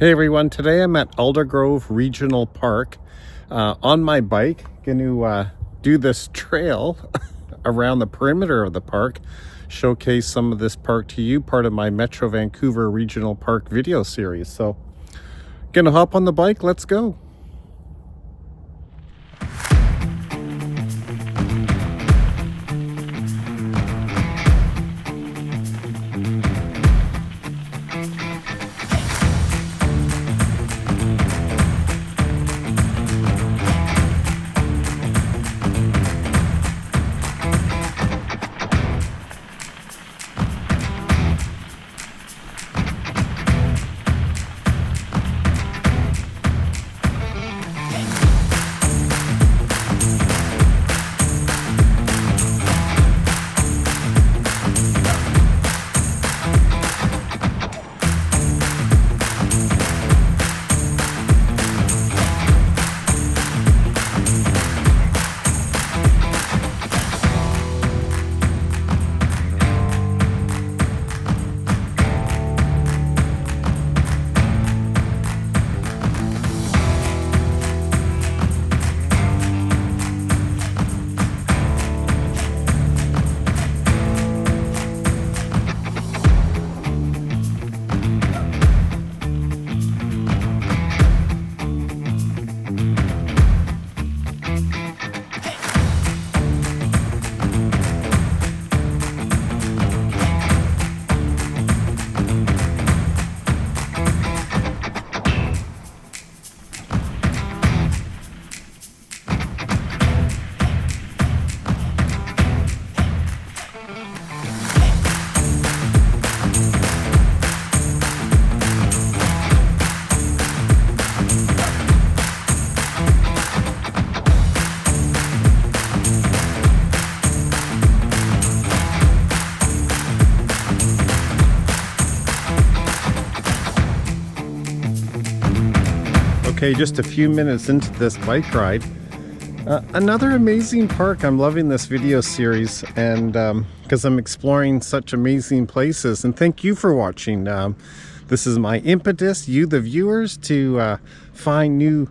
Hey everyone, today I'm at Aldergrove Regional Park on my bike. Going to do this trail around the perimeter of the park, showcase some of this park to you, part of my Metro Vancouver Regional Park video series. So, gonna hop on the bike, let's go. Okay, just a few minutes into this bike ride. Another amazing park. I'm loving this video series, and because I'm exploring such amazing places. And thank you for watching. This is my impetus, you the viewers, to find new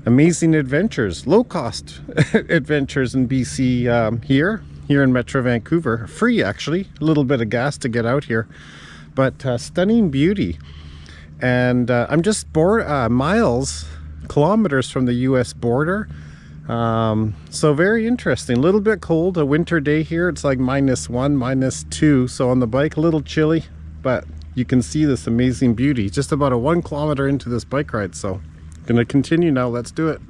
amazing adventures, low-cost adventures in BC, here in Metro Vancouver. Free, actually. A little bit of gas to get out here, but stunning beauty. And I'm just kilometers from the US border, so very interesting. A little bit cold, a winter day here. It's like -1, -2, so on the bike a little chilly, but you can see this amazing beauty just about a 1 kilometer into this bike ride. So gonna continue now. Let's do it.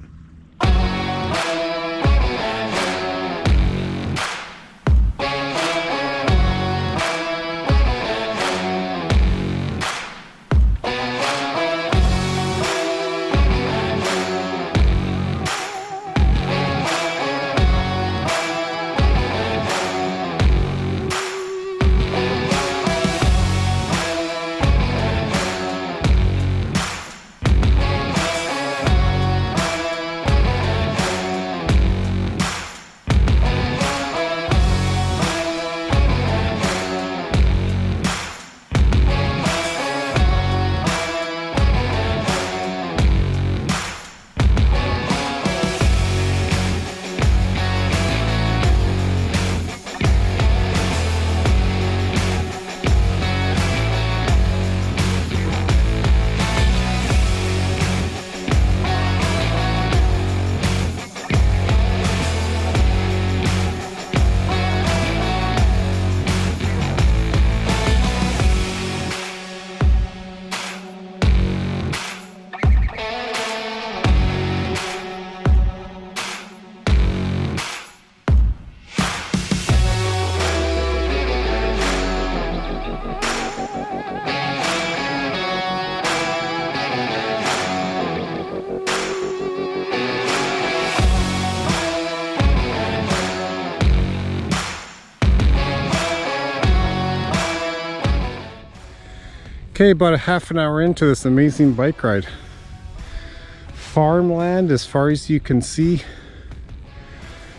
Okay, about a half an hour into this amazing bike ride. Farmland as far as you can see.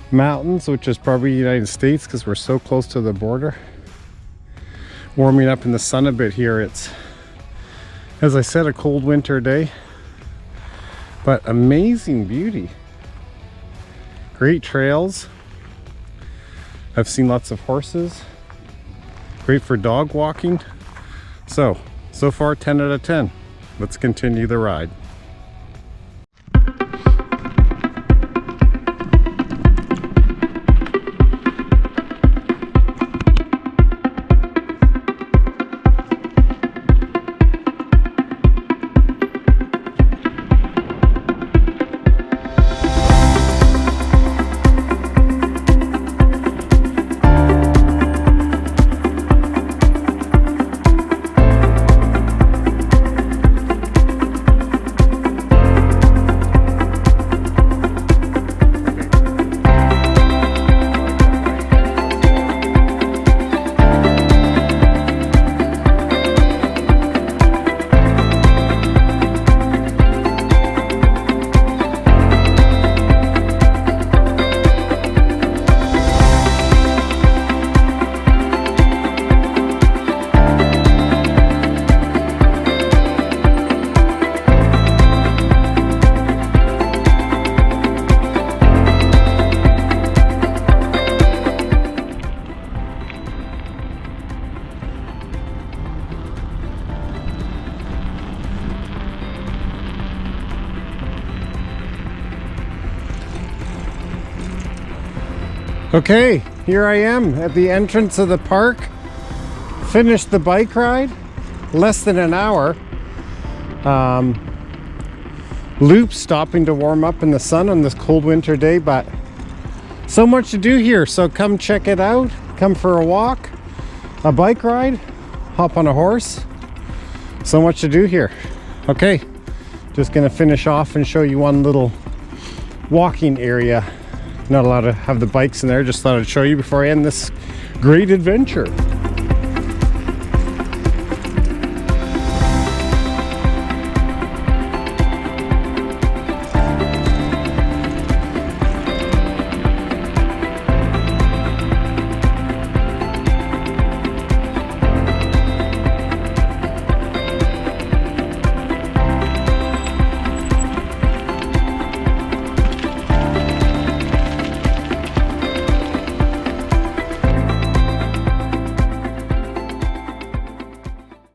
Mountains, which is probably the United States because we're so close to the border. Warming up in the sun a bit here. It's As I said, a cold winter day, but amazing beauty. Great trails. I've seen lots of horses. Great for dog walking. So far 10 out of 10. Let's continue the ride. Okay, here I am at the entrance of the park. Finished the bike ride, less than an hour. Loop stopping to warm up in the sun on this cold winter day, but so much to do here. So come check it out. Come for a walk, a bike ride, hop on a horse. So much to do here. Okay, just gonna finish off and show you one little walking area. Not allowed to have the bikes in there, just thought I'd show you before I end this great adventure.